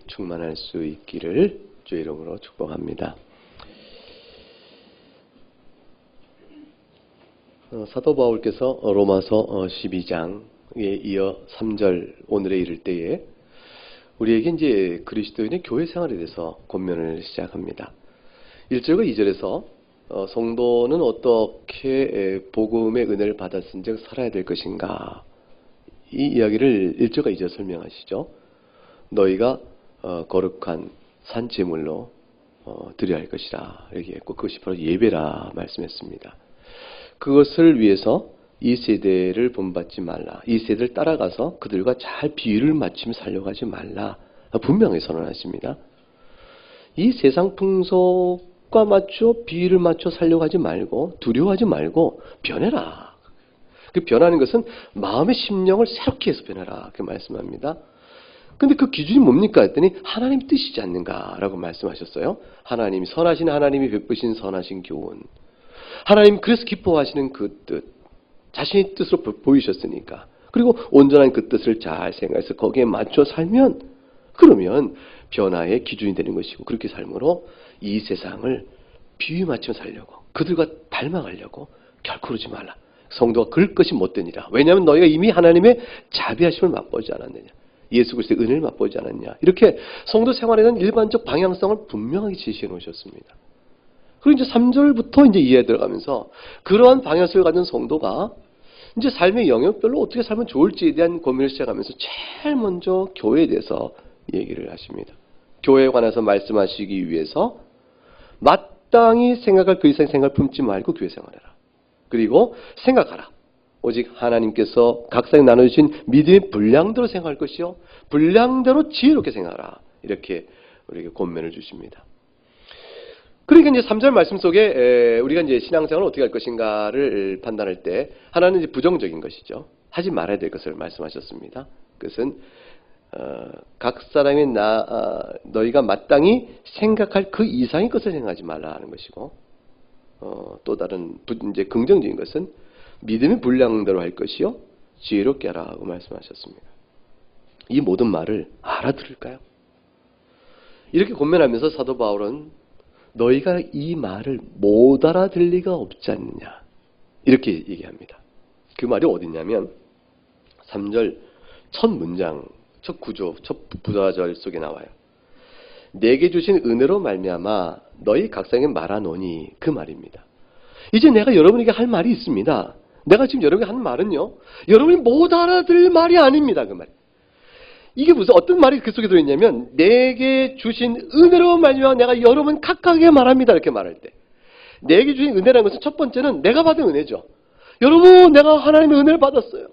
충만할 수 있기를 주의 이름으로 축복합니다. 사도 바울께서 로마서 12장에 이어 3절 오늘에 이를 때에 우리에게 이제 그리스도인의 교회 생활에 대해서 권면을 시작합니다. 1절과 2절에서 성도는 어떻게 복음의 은혜를 받았은 즉 살아야 될 것인가, 이 이야기를 1절과 2절 설명하시죠. 너희가 거룩한 산 제물로 드려야 할 것이라 이렇게 했고, 그것이 바로 예배라 말씀했습니다. 그것을 위해서 이 세대를 본받지 말라, 이 세대를 따라가서 그들과 잘 비율을 맞추며 살려고 하지 말라 분명히 선언하십니다. 이 세상 풍속과 맞춰 비율을 맞춰 살려고 하지 말고, 두려워하지 말고 변해라. 그 변하는 것은 마음의 심령을 새롭게 해서 변해라, 그 말씀합니다. 근데 그 기준이 뭡니까 했더니 하나님 뜻이지 않는가라고 말씀하셨어요. 하나님이 선하신, 하나님이 베푸신 선하신 교훈, 하나님 그래서 기뻐하시는 그 뜻, 자신의 뜻으로 보이셨으니까, 그리고 온전한 그 뜻을 잘 생각해서 거기에 맞춰 살면, 그러면 변화의 기준이 되는 것이고, 그렇게 삶으로 이 세상을 비유 맞춰 살려고, 그들과 닮아가려고 결코 그러지 말라. 성도가 그럴 것이 못되니라. 왜냐하면 너희가 이미 하나님의 자비하심을 맛보지 않았느냐, 예수 그리스도의 은혜를 맛보지 않았냐, 이렇게 성도 생활에 대한 일반적 방향성을 분명하게 제시해 놓으셨습니다. 그리고 이제 3절부터 이제 이해에 들어가면서 그러한 방향성을 가진 성도가 이제 삶의 영역별로 어떻게 살면 좋을지에 대한 고민을 시작하면서 제일 먼저 교회에 대해서 얘기를 하십니다. 교회에 관해서 말씀하시기 위해서 마땅히 생각할 그 이상의 생각을 품지 말고 교회 생활해라. 그리고 생각하라. 오직 하나님께서 각 사람에 나눠주신 믿음의 분량대로 생각할 것이요, 분량대로 지혜롭게 생각하라. 이렇게 우리에게 권면을 주십니다. 그러니까 이제 3절 말씀 속에 우리가 이제 신앙생활을 어떻게 할 것인가를 판단할 때 하나는 이제 부정적인 것이죠. 하지 말아야 될 것을 말씀하셨습니다. 그것은 각 사람이 너희가 마땅히 생각할 그 이상의 것을 생각하지 말라 하는 것이고, 또 다른 이제 긍정적인 것은 믿음의 분량대로 할 것이요, 지혜롭게 하라고 말씀하셨습니다. 이 모든 말을 알아들을까요? 이렇게 권면하면서 사도 바울은 너희가 이 말을 못 알아들 리가 없지 않느냐, 이렇게 얘기합니다. 그 말이 어디냐면 3절 첫 문장, 첫 구조, 첫 부사절 속에 나와요. 내게 주신 은혜로 말미암아 너희 각성에 말하노니, 그 말입니다. 이제 내가 여러분에게 할 말이 있습니다. 내가 지금 여러분에게 하는 말은요, 여러분이 못 알아들 말이 아닙니다. 그 말. 이게 무슨 어떤 말이 그 속에 들어있냐면, 내게 주신 은혜로 말미암아 내가 여러분 각각에게 말합니다. 이렇게 말할 때, 내게 주신 은혜라는 것은 첫 번째는 내가 받은 은혜죠. 여러분, 내가 하나님의 은혜를 받았어요.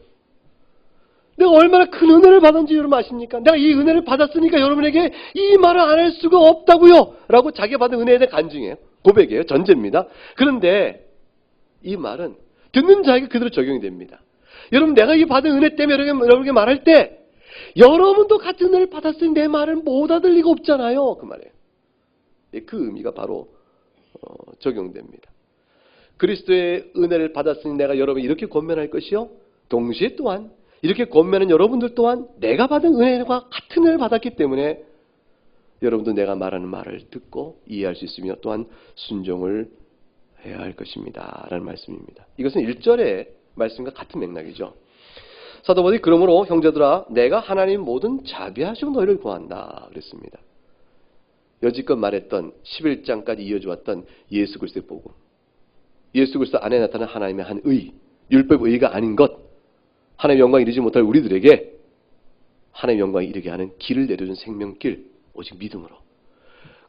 내가 얼마나 큰 은혜를 받았는지 여러분 아십니까? 내가 이 은혜를 받았으니까 여러분에게 이 말을 안 할 수가 없다고요 라고 자기가 받은 은혜에 대해 간증해요. 고백이에요. 전제입니다. 그런데 이 말은 듣는 자에게 그대로 적용이 됩니다. 여러분, 내가 이 받은 은혜 때문에 여러분에게 말할 때, 여러분도 같은 은혜를 받았으니 내 말을 못 알아들 리가 없잖아요, 그 말이에요. 그 의미가 바로 적용됩니다. 그리스도의 은혜를 받았으니 내가 여러분 이렇게 권면할 것이요, 동시에 또한 이렇게 권면은 여러분들 또한 내가 받은 은혜와 같은 은혜를 받았기 때문에 여러분도 내가 말하는 말을 듣고 이해할 수 있으며 또한 순종을 해야 할 것입니다 라는 말씀입니다. 이것은 1절의 말씀과 같은 맥락이죠. 사도 바울이 그러므로 형제들아 내가 하나님 모든 자비하시고 너희를 구한다 그랬습니다. 여지껏 말했던 11장까지 이어져왔던 예수 그리스도의 복음, 예수 그리스도 안에 나타난 하나님의 한 의, 율법 의가 아닌 것, 하나님의 영광에 이르지 못할 우리들에게 하나님의 영광에 이르게 하는 길을 내려준 생명길, 오직 믿음으로.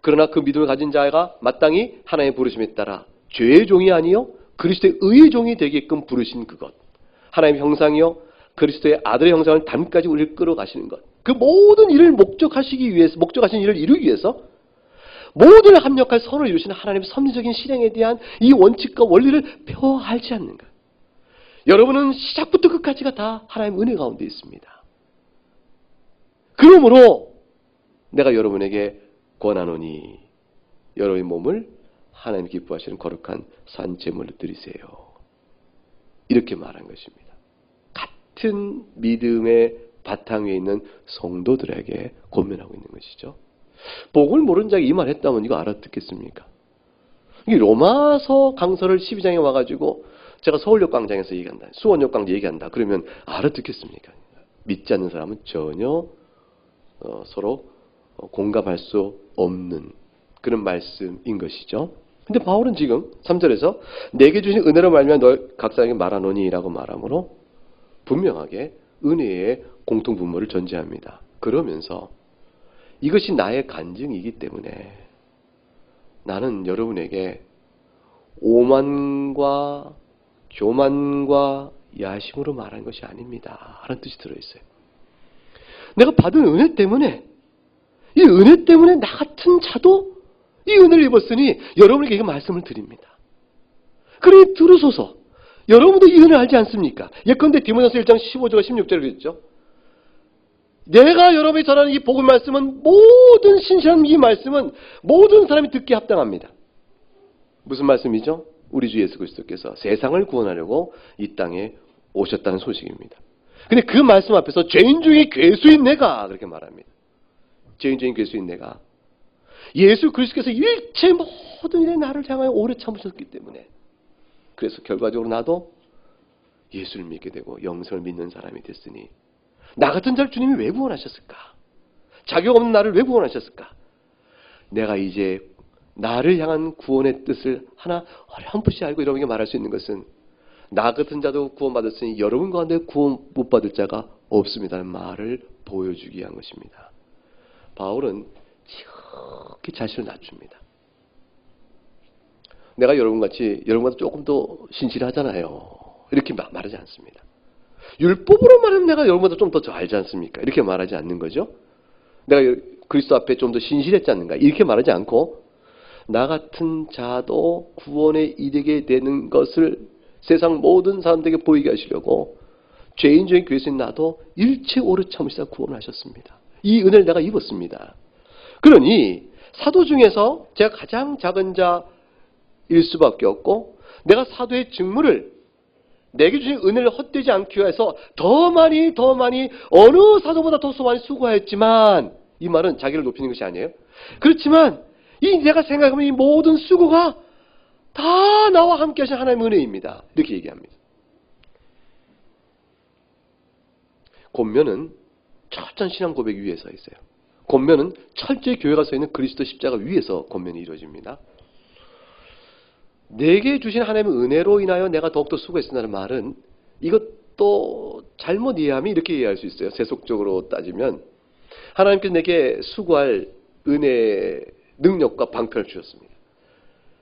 그러나 그 믿음을 가진 자가 마땅히 하나님의 부르심에 따라 죄의 종이 아니요 그리스도의 의의 종이 되게끔 부르신 그것, 하나님의 형상이요 그리스도의 아들의 형상을 닮기까지 우리를 끌어가시는 것, 그 모든 일을 목적하시기 위해서, 목적하신 일을 이루기 위해서 모든 합력할 선을 이루시는 하나님의 섭리적인 실행에 대한 이 원칙과 원리를 배워야 하지 않는가. 여러분은 시작부터 끝까지가 다 하나님의 은혜 가운데 있습니다. 그러므로 내가 여러분에게 권하노니 여러분의 몸을 하나님 기뻐하시는 거룩한 산 제물로 드리세요. 이렇게 말한 것입니다. 같은 믿음의 바탕 위에 있는 성도들에게 권면하고 있는 것이죠. 복을 모르는 자가 이 말 했다면 이거 알아듣겠습니까? 이 로마서 강서를 12장에 와가지고 제가 서울역 광장에서 얘기한다, 수원역 광장 얘기한다 그러면 알아듣겠습니까? 믿지 않는 사람은 전혀 서로 공감할 수 없는 그런 말씀인 것이죠. 근데 바울은 지금 3절에서 내게 주신 은혜로 말미암아 너 각 사람에게 말하노니 라고 말하므로 분명하게 은혜의 공통분모를 전제합니다. 그러면서 이것이 나의 간증이기 때문에 나는 여러분에게 오만과 교만과 야심으로 말하는 것이 아닙니다 라는 뜻이 들어있어요. 내가 받은 은혜 때문에, 이 은혜 때문에 나 같은 자도 이 은혜를 입었으니 여러분에게 이 말씀을 드립니다. 그러니 들으소서. 여러분도 이 은혜를 알지 않습니까? 예컨대 디모데후서 1장 15절과 16절을 그랬죠. 내가 여러분이 전하는 이 복음 말씀은 모든 신실한 이 말씀은 모든 사람이 듣기에 합당합니다. 무슨 말씀이죠? 우리 주 예수 그리스도께서 세상을 구원하려고 이 땅에 오셨다는 소식입니다. 근데 그 말씀 앞에서 죄인 중에 괴수인 내가 그렇게 말합니다. 죄인 중에 괴수인 내가 예수 그리스도께서 일체 모든 일에 나를 향하여 오래 참으셨기 때문에 그래서 결과적으로 나도 예수를 믿게 되고 영생을 믿는 사람이 됐으니 나 같은 자를 주님이 왜 구원하셨을까? 자격 없는 나를 왜 구원하셨을까? 내가 이제 나를 향한 구원의 뜻을 하나 어렴풋이 알고 여러분에게 말할 수 있는 것은 나 같은 자도 구원받았으니 여러분 가운데 구원 못 받을 자가 없습니다는 말을 보여주기 위한 것입니다. 바울은 지극히 자신을 낮춥니다. 내가 여러분보다 조금 더 신실하잖아요. 이렇게 말하지 않습니다. 율법으로 말하면 내가 여러분보다 좀 더 알지 않습니까? 이렇게 말하지 않는 거죠. 내가 그리스도 앞에 좀 더 신실했지 않는가? 이렇게 말하지 않고 나 같은 자도 구원에 이르게 되는 것을 세상 모든 사람들에게 보이게 하시려고 죄인 중에 괴수인 나도 일체 오래 참으시다 구원하셨습니다. 이 은혜를 내가 입었습니다. 그러니 사도 중에서 제가 가장 작은 자일 수밖에 없고 내가 사도의 직무를 내게 주신 은혜를 헛되지 않기 위해서 더 많이 어느 사도보다 더 많이 수고하였지만 이 말은 자기를 높이는 것이 아니에요. 그렇지만 이 내가 생각하면 이 모든 수고가 다 나와 함께 하신 하나님의 은혜입니다. 이렇게 얘기합니다. 권면은 철저한 신앙 고백 위에 서 있어요. 권면은 철저히 교회가 서 있는 그리스도 십자가 위에서 권면이 이루어집니다. 내게 주신 하나님의 은혜로 인하여 내가 더욱더 수고했으라는 말은 이것도 잘못 이해하면 이렇게 이해할 수 있어요. 세속적으로 따지면 하나님께서 내게 수고할 은혜 능력과 방편을 주셨습니다.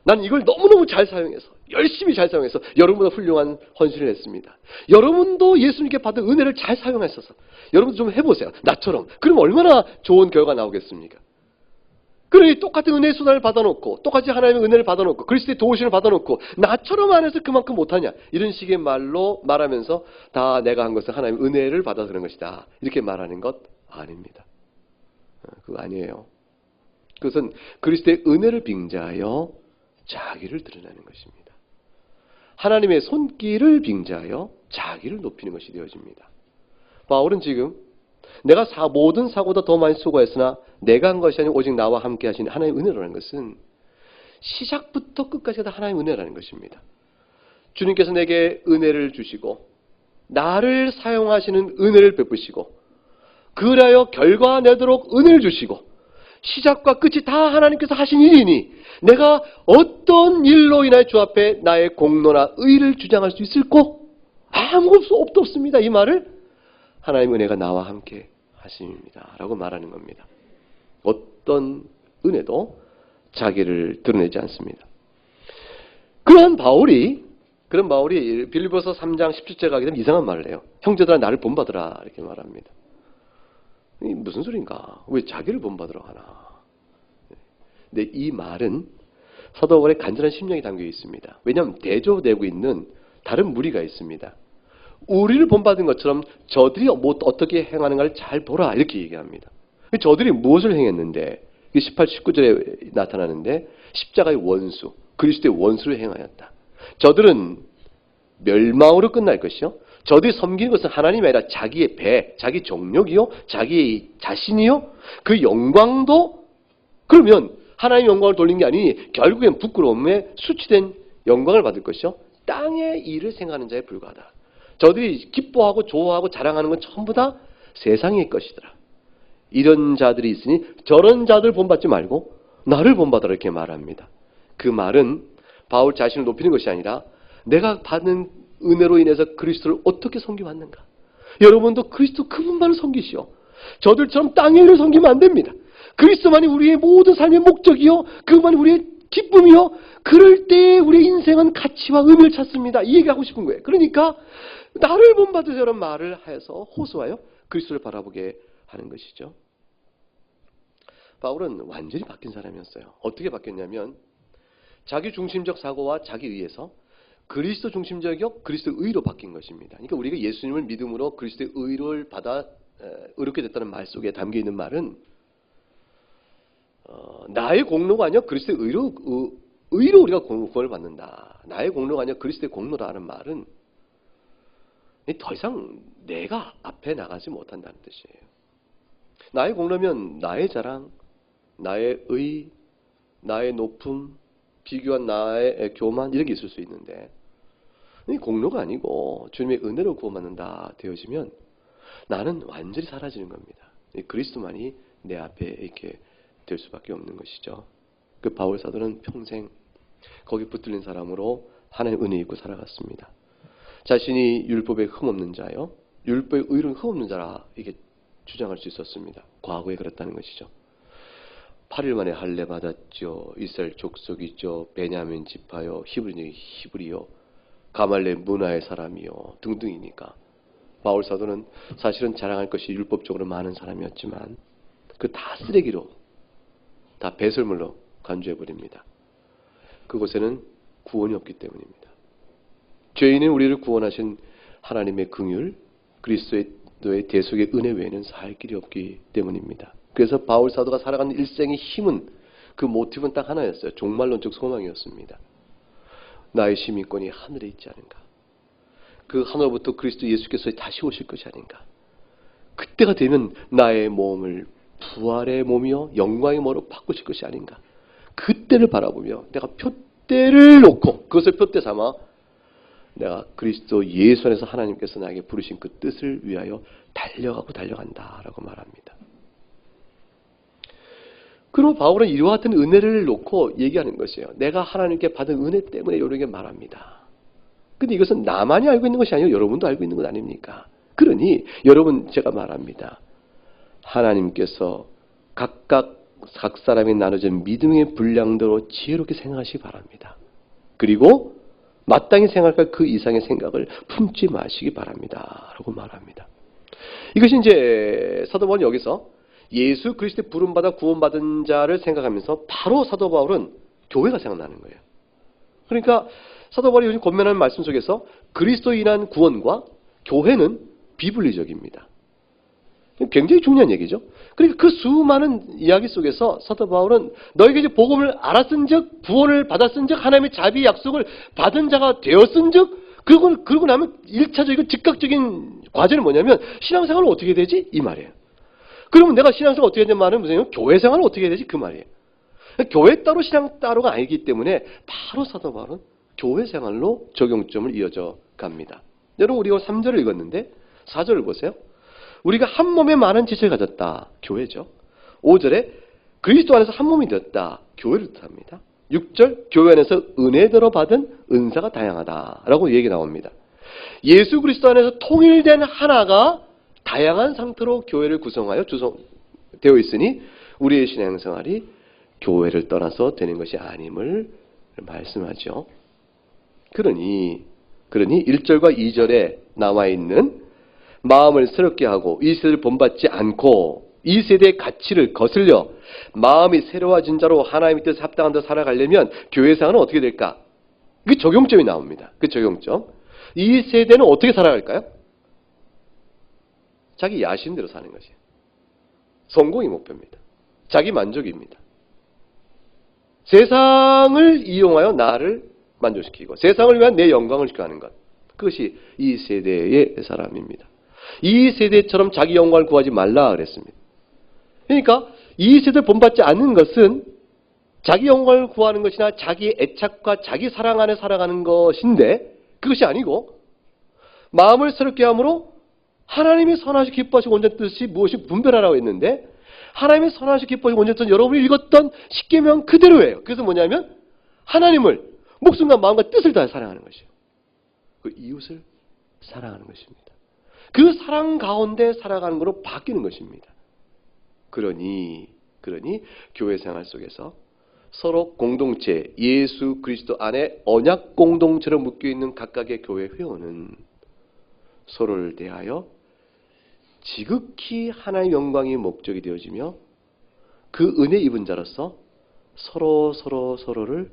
난 이걸 너무너무 잘 사용해서 열심히 잘 사용해서 여러분보다 훌륭한 헌신을 했습니다. 여러분도 예수님께 받은 은혜를 잘 사용하셔서 여러분도 좀 해보세요. 나처럼. 그럼 얼마나 좋은 결과가 나오겠습니까? 그러니 똑같은 은혜의 수단을 받아놓고 똑같이 하나님의 은혜를 받아놓고 그리스도의 도우심을 받아놓고 나처럼 안 해서 그만큼 못하냐 이런 식의 말로 말하면서 다 내가 한 것은 하나님의 은혜를 받아서 그런 것이다 이렇게 말하는 것 아닙니다. 그거 아니에요. 그것은 그리스도의 은혜를 빙자하여 자기를 드러내는 것입니다. 하나님의 손길을 빙자하여 자기를 높이는 것이 되어집니다. 바울은 지금 내가 모든 사고보다 더 많이 수고했으나 내가 한 것이 아니라 오직 나와 함께 하신 하나님의 은혜라는 것은 시작부터 끝까지 다 하나님의 은혜라는 것입니다. 주님께서 내게 은혜를 주시고 나를 사용하시는 은혜를 베푸시고 그리하여 결과 내도록 은혜를 주시고 시작과 끝이 다 하나님께서 하신 일이니 내가 어떤 일로 인하여 주 앞에 나의 공로나 의를 주장할 수 있을꼬? 아무것도 없습니다. 이 말을 하나님의 은혜가 나와 함께 하심입니다. 라고 말하는 겁니다. 어떤 은혜도 자기를 드러내지 않습니다. 그런 바울이 빌립보서 3장 17절에 가게 되면 이상한 말을 해요. 형제들아 나를 본받으라 이렇게 말합니다. 이게 무슨 소린가? 왜 자기를 본받으러 하나? 근데 이 말은 사도 바울의 간절한 심령이 담겨 있습니다. 왜냐하면 대조되고 있는 다른 무리가 있습니다. 우리를 본받은 것처럼 저들이 어떻게 행하는가를 잘 보라 이렇게 얘기합니다. 저들이 무엇을 행했는데 18, 19절에 나타나는데 십자가의 원수, 그리스도의 원수를 행하였다. 저들은 멸망으로 끝날 것이요 저들이 섬기는 것은 하나님이 아니라 자기의 배, 자기 정력이요, 자기 자신이요, 그 영광도, 그러면 하나님의 영광을 돌린 게 아니니 결국엔 부끄러움에 수치된 영광을 받을 것이요, 땅의 일을 생각하는 자에 불과하다. 저들이 기뻐하고 좋아하고 자랑하는 건 전부 다 세상의 것이더라. 이런 자들이 있으니 저런 자들 본받지 말고 나를 본받아라, 이렇게 말합니다. 그 말은 바울 자신을 높이는 것이 아니라 내가 받는 은혜로 인해서 그리스도를 어떻게 섬겨왔는가. 여러분도 그리스도 그분만을 섬기시오. 저들처럼 땅의 일을 섬기면 안 됩니다. 그리스도만이 우리의 모든 삶의 목적이요, 그분만이 우리의 기쁨이요, 그럴 때 우리의 인생은 가치와 의미를 찾습니다. 이 얘기하고 싶은 거예요. 그러니까 나를 본받으세요 라는 말을 해서 호소하여 그리스도를 바라보게 하는 것이죠. 바울은 완전히 바뀐 사람이었어요. 어떻게 바뀌었냐면 자기 중심적 사고와 자기 의에서 그리스도 중심적이요, 그리스도 의로 바뀐 것입니다. 그러니까 우리가 예수님을 믿음으로 그리스도의 의를 받아 의롭게 됐다는 말 속에 담겨 있는 말은 나의 공로가 아니라 그리스도의 의로 우리가 구원을 받는다. 나의 공로가 아니라 그리스도의 공로라는 말은 더 이상 내가 앞에 나가지 못한다는 뜻이에요. 나의 공로면 나의 자랑, 나의 의, 나의 높음, 비교한 나의 교만, 이렇게 있을 수 있는데, 이 공로가 아니고 주님의 은혜로 구원받는다 되어지면 나는 완전히 사라지는 겁니다. 그리스도만이 내 앞에 이렇게 될 수밖에 없는 것이죠. 그 바울 사도는 평생 거기 붙들린 사람으로 하나님의 은혜 입고 살아갔습니다. 자신이 율법에 흠없는 자요, 율법에 의로운 흠없는 자라 이게 주장할 수 있었습니다. 과거에 그랬다는 것이죠. 8일 만에 할례 받았죠. 이스라엘 족속이죠. 베냐민 지파요, 히브리요, 가말레 문화의 사람이요, 등등이니까 바울 사도는 사실은 자랑할 것이 율법적으로 많은 사람이었지만 그 다 쓰레기로, 다 배설물로 간주해버립니다. 그곳에는 구원이 없기 때문입니다. 죄인은 우리를 구원하신 하나님의 긍휼, 그리스도의 대속의 은혜 외에는 살 길이 없기 때문입니다. 그래서 바울 사도가 살아가는 일생의 힘은, 그 모티브는 딱 하나였어요. 종말론적 소망이었습니다. 나의 시민권이 하늘에 있지 않은가. 그 하늘로부터 그리스도 예수께서 다시 오실 것이 아닌가. 그때가 되면 나의 몸을 부활의 몸이요 영광의 몸으로 바꾸실 것이 아닌가. 그때를 바라보며 내가 표대를 놓고 그것을 표대 삼아 내가 그리스도 예수 안에서 하나님께서 나에게 부르신 그 뜻을 위하여 달려간다라고 말합니다. 그리고 바울은 이와 같은 은혜를 놓고 얘기하는 것이에요. 내가 하나님께 받은 은혜 때문에 이렇게 말합니다. 근데 이것은 나만이 알고 있는 것이 아니고 여러분도 알고 있는 것 아닙니까? 그러니 여러분, 제가 말합니다. 하나님께서 각각 각 사람이 나눠진 믿음의 분량대로 지혜롭게 생각하시기 바랍니다. 그리고 마땅히 생각할 그 이상의 생각을 품지 마시기 바랍니다. 라고 말합니다. 이것이 이제 사도 바울은 여기서 예수 그리스도의 부름받아 구원받은 자를 생각하면서 바로 사도 바울은 교회가 생각나는 거예요. 그러니까 사도 바울이 요즘 권면하는 말씀 속에서 그리스도에 인한 구원과 교회는 비분리적입니다. 굉장히 중요한 얘기죠. 그러니까 그 수많은 이야기 속에서 사도 바울은 너희가 이제 복음을 알았은즉, 구원을 받았은즉, 하나님의 자비 약속을 받은 자가 되었은즉, 그러고 나면 1차적이고 즉각적인 과제는 뭐냐면 신앙생활은 어떻게 되지? 이 말이에요. 그러면 내가 신앙생활 어떻게 되는 말은 무슨 교회 생활은 어떻게 해야 되지? 그 말이에요. 교회 따로 신앙 따로가 아니기 때문에 바로 사도 바울은 교회 생활로 적용점을 이어져 갑니다. 여러분, 우리가 3절을 읽었는데 4절을 보세요. 우리가 한 몸에 많은 지체를 가졌다. 교회죠. 5절에 그리스도 안에서 한 몸이 되었다. 교회를 뜻합니다. 6절 교회 안에서 은혜대로 받은 은사가 다양하다 라고 얘기 나옵니다. 예수 그리스도 안에서 통일된 하나가 다양한 상태로 교회를 구성하여 되어 있으니 우리의 신앙생활이 교회를 떠나서 되는 것이 아님을 말씀하죠. 그러니 1절과 2절에 나와 있는 마음을 새롭게 하고 이 세대를 본받지 않고 이 세대의 가치를 거슬려 마음이 새로워진 자로 하나님의 뜻에 합당한 데 살아가려면 교회 생활은 어떻게 될까? 그 적용점이 나옵니다. 그 적용점. 이 세대는 어떻게 살아갈까요? 자기 야심대로 사는 것이에요. 성공이 목표입니다. 자기 만족입니다. 세상을 이용하여 나를 만족시키고 세상을 위한 내 영광을 지켜가는 것. 그것이 이 세대의 사람입니다. 이 세대처럼 자기 영광을 구하지 말라 그랬습니다. 그러니까 이 세대를 본받지 않는 것은 자기 영광을 구하는 것이나 자기의 애착과 자기 사랑 안에 살아가는 것인데 그것이 아니고 마음을 새롭게 함으로 하나님이 선하시고 기뻐하시고 온전한 뜻이 무엇이 분별하라고 했는데 하나님이 선하시고 기뻐하시고 온전한 뜻은 여러분이 읽었던 십계명 그대로예요. 그래서 뭐냐면 하나님을 목숨과 마음과 뜻을 다해 사랑하는 것이에요. 그 이웃을 사랑하는 것입니다. 그 사랑 가운데 살아가는 것으로 바뀌는 것입니다. 그러니 교회 생활 속에서 서로 공동체, 예수 그리스도 안에 언약 공동체로 묶여있는 각각의 교회 회원은 서로를 대하여 지극히 하나님의 영광이 목적이 되어지며 그 은혜 입은 자로서 서로를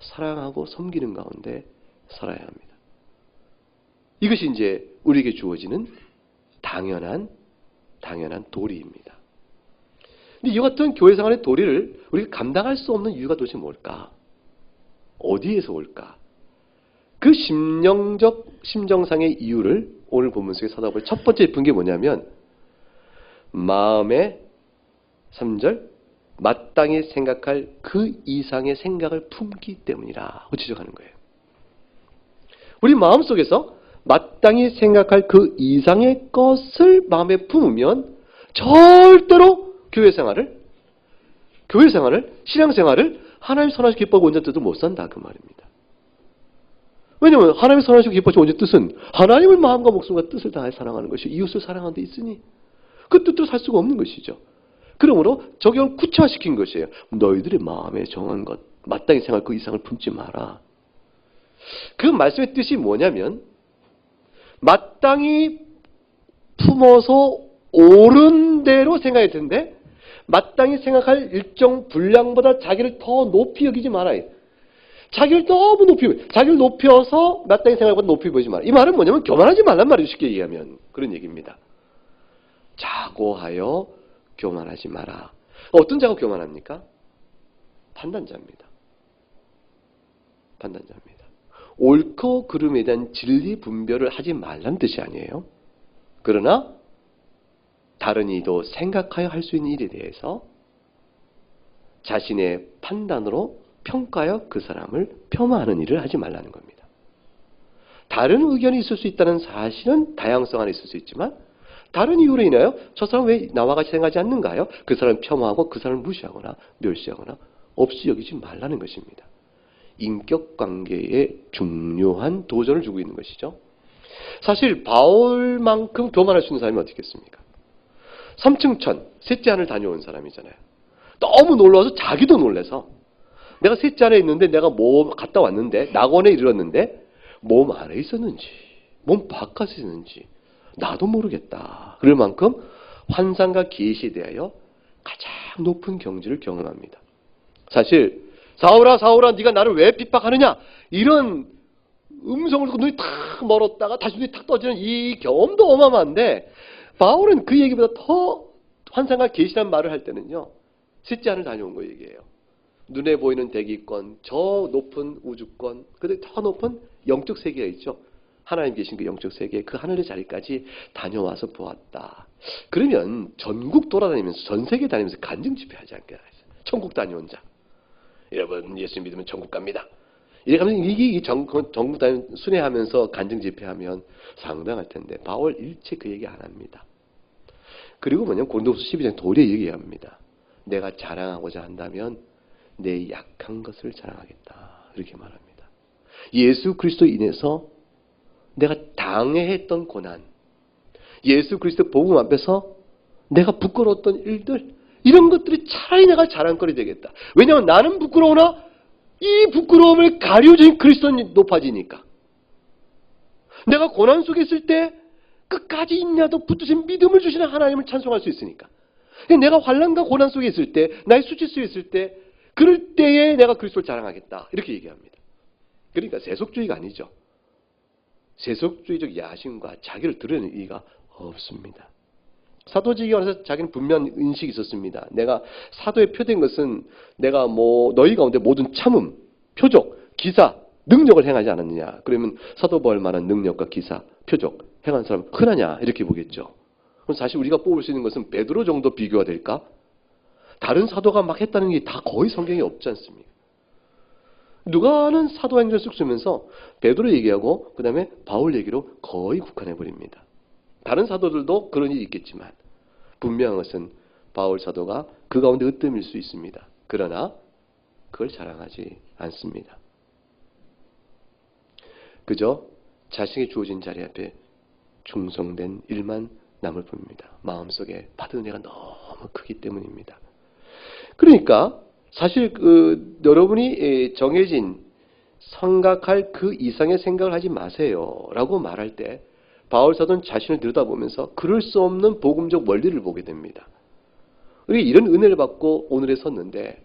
사랑하고 섬기는 가운데 살아야 합니다. 이것이 이제 우리에게 주어지는 당연한 도리입니다. 근데 이 같은 교회 생활의 도리를 우리가 감당할 수 없는 이유가 도대체 뭘까? 어디에서 올까? 그 심정상의 이유를 오늘 본문 속에 찾아볼 첫 번째 짚은 게 뭐냐면 마음의 3절 마땅히 생각할 그 이상의 생각을 품기 때문이라 지적하는 거예요. 우리 마음속에서 마땅히 생각할 그 이상의 것을 마음에 품으면 절대로 교회 생활을, 신앙생활을 하나님 선하시고 기뻐하고 온전한 뜻을 못 산다 그 말입니다. 왜냐하면 하나님의 선하시고 기뻐하시고 온전한 뜻은 하나님을 마음과 목숨과 뜻을 다해 사랑하는 것이 이웃을 사랑하는 데 있으니 그 뜻대로 살 수가 없는 것이죠. 그러므로 적용을 구체화시킨 것이에요. 너희들의 마음에 정한 것, 마땅히 생각할 그 이상을 품지 마라. 그 말씀의 뜻이 뭐냐면 마땅히 품어서 옳은 대로 생각해야 되는데 마땅히 생각할 일정 분량보다 자기를 더 높이 여기지 말아요. 자기를 너무 자기를 높여서 마땅히 생각보다 높이 보이지 마라. 이 말은 뭐냐면 교만하지 말란 말이에요. 쉽게 얘기하면 그런 얘기입니다. 자고하여 교만하지 마라. 어떤 자가 교만합니까? 판단자입니다. 옳고 그름에 대한 진리 분별을 하지 말란 뜻이 아니에요. 그러나 다른 이도 생각하여 할 수 있는 일에 대해서 자신의 판단으로 평가하여 그 사람을 폄하하는 일을 하지 말라는 겁니다. 다른 의견이 있을 수 있다는 사실은 다양성 안에 있을 수 있지만 다른 이유로 인하여 저 사람 왜 나와 같이 생각하지 않는가요? 그 사람을 폄하하고 그 사람을 무시하거나 멸시하거나 없이 여기지 말라는 것입니다. 인격관계에 중요한 도전을 주고 있는 것이죠. 사실 바울만큼 교만할 수 있는 사람이 어디 있겠습니까? 삼층천, 셋째 안을 다녀온 사람이잖아요. 너무 놀라서 자기도 놀라서 내가 셋째 안에 있는데 내가 뭐 갔다 왔는데 낙원에 이르렀는데 몸 안에 있었는지 몸 바깥에 있었는지 나도 모르겠다. 그럴 만큼 환상과 계시에 대하여 가장 높은 경지를 경험합니다. 사실 사울아 사울아 네가 나를 왜 핍박하느냐 이런 음성을 듣고 눈이 탁 멀었다가 다시 눈이 탁 떠지는 이 경험도 어마어마한데 바울은 그 얘기보다 더 환상과 계시란 말을 할 때는요. 셋째 안을 다녀온 거 얘기해요. 눈에 보이는 대기권, 저 높은 우주권, 근데 더 높은 영적 세계가 있죠. 하나님 계신 그 영적 세계, 그 하늘의 자리까지 다녀와서 보았다. 그러면 전국 돌아다니면서 전 세계 다니면서 간증 집회하지 않겠어요? 천국 다녀온 자. 여러분 예수 믿으면 천국 갑니다. 이렇게 하면 이게 전국 다니면서 순회하면서 간증 집회하면 상당할 텐데 바울 일체 그 얘기 안 합니다. 그리고 뭐냐면 고린도후서 12장 도리어 얘기합니다. 내가 자랑하고자 한다면 내 약한 것을 자랑하겠다. 이렇게 말합니다. 예수 그리스도 인해서 내가 당해야 했던 고난, 예수 그리스도 복음 앞에서 내가 부끄러웠던 일들, 이런 것들이 차라리 내가 자랑거리 되겠다. 왜냐하면 나는 부끄러우나 이 부끄러움을 가려진 그리스도는 높아지니까. 내가 고난 속에 있을 때 끝까지 있냐도 붙드신 믿음을 주시는 하나님을 찬송할 수 있으니까. 내가 환난과 고난 속에 있을 때, 나의 수치 속에 있을 때, 그럴 때에 내가 그리스도를 자랑하겠다. 이렇게 얘기합니다. 그러니까 세속주의가 아니죠. 세속주의적 야심과 자기를 드러내는 의의가 없습니다. 사도지기관에서 자기는 분명한 인식이 있었습니다. 내가 사도에 표된 것은 내가 너희 가운데 모든 참음, 표적, 기사, 능력을 행하지 않았느냐. 그러면 사도 바울만한 능력과 기사, 표적 행한 사람 흔하냐 이렇게 보겠죠. 그럼 사실 우리가 뽑을 수 있는 것은 베드로 정도 비교가 될까? 다른 사도가 막 했다는 게 다 거의 성경에 없지 않습니까? 누가는 사도행전을 쓱 쓰면서 베드로 얘기하고 그 다음에 바울 얘기로 거의 국한해버립니다. 다른 사도들도 그런 일이 있겠지만 분명한 것은 바울 사도가 그 가운데 으뜸일 수 있습니다. 그러나 그걸 자랑하지 않습니다. 그저 자신이 주어진 자리 앞에 충성된 일만 남을 뿐입니다. 마음속에 받은 은혜가 너무 크기 때문입니다. 그러니까 사실 여러분이 정해진 생각할 그 이상의 생각을 하지 마세요 라고 말할 때 바울 사도는 자신을 들여다보면서 그럴 수 없는 복음적 원리를 보게 됩니다. 우리 이런 은혜를 받고 오늘에 섰는데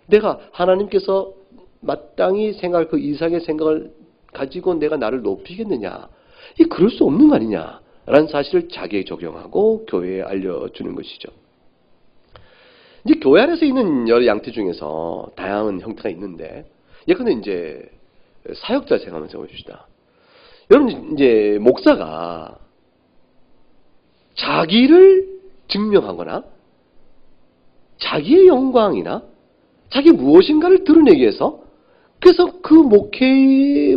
내가 하나님께서 마땅히 생각할 그 이상의 생각을 가지고 내가 나를 높이겠느냐, 이 그럴 수 없는 거 아니냐라는 사실을 자기에 적용하고 교회에 알려주는 것이죠. 이제 교회 안에서 있는 여러 양태 중에서 다양한 형태가 있는데, 예컨대 이제 사역자 생각을 해봅시다. 여러분 이제 목사가 자기를 증명하거나 자기의 영광이나 자기 무엇인가를 드러내기 위해서 그래서 그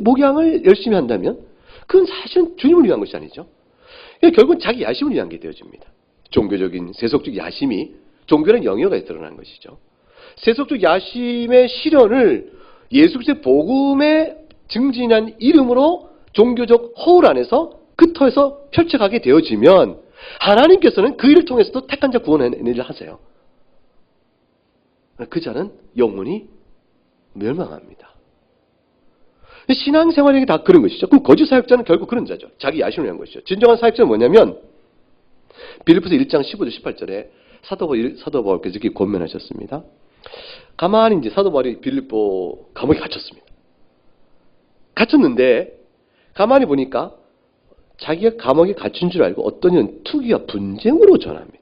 목양을 열심히 한다면 그건 사실은 주님을 위한 것이 아니죠. 결국은 자기 야심을 위한 게 되어집니다. 종교적인 세속적 야심이 종교는 영역에 드러난 것이죠. 세속적 야심의 실현을 예수 그리스도의 복음에 증진한 이름으로 종교적 허울 안에서 그 터에서 펼쳐가게 되어지면 하나님께서는 그 일을 통해서도 택한 자 구원하는 일을 하세요. 그 자는 영원히 멸망합니다. 신앙생활이 다 그런 것이죠. 그럼 거짓 사역자는 결국 그런 자죠. 자기 야심을 위한 것이죠. 진정한 사역자는 뭐냐면 빌립보서 1장 15절 18절에 사도 바울께서 이렇게 권면하셨습니다. 가만히 이제 사도 바울이 빌립보 감옥에 갇혔습니다. 갇혔는데 가만히 보니까 자기가 감옥에 갇힌 줄 알고 어떤 이는 투기와 분쟁으로 전합니다.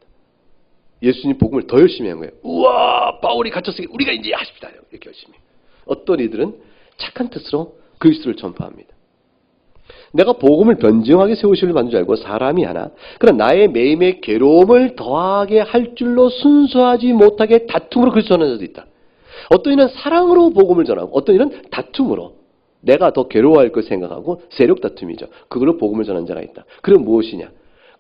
예수님 복음을 더 열심히 한 거예요. 우와, 바울이 갇혔으니 우리가 이제 하십시다. 이렇게 열심히. 어떤 이들은 착한 뜻으로 그리스도를 전파합니다. 내가 복음을 변증하게 세우실 만든 줄 알고 사람이 하나, 그러나 나의 매임의 괴로움을 더하게 할 줄로 순수하지 못하게 다툼으로 그리스도 전하는 자도 있다. 어떤 이는 사랑으로 복음을 전하고 어떤 이는 다툼으로 내가 더 괴로워할 걸 생각하고 세력 다툼이죠. 그걸로 복음을 전하는 자가 있다. 그럼 무엇이냐?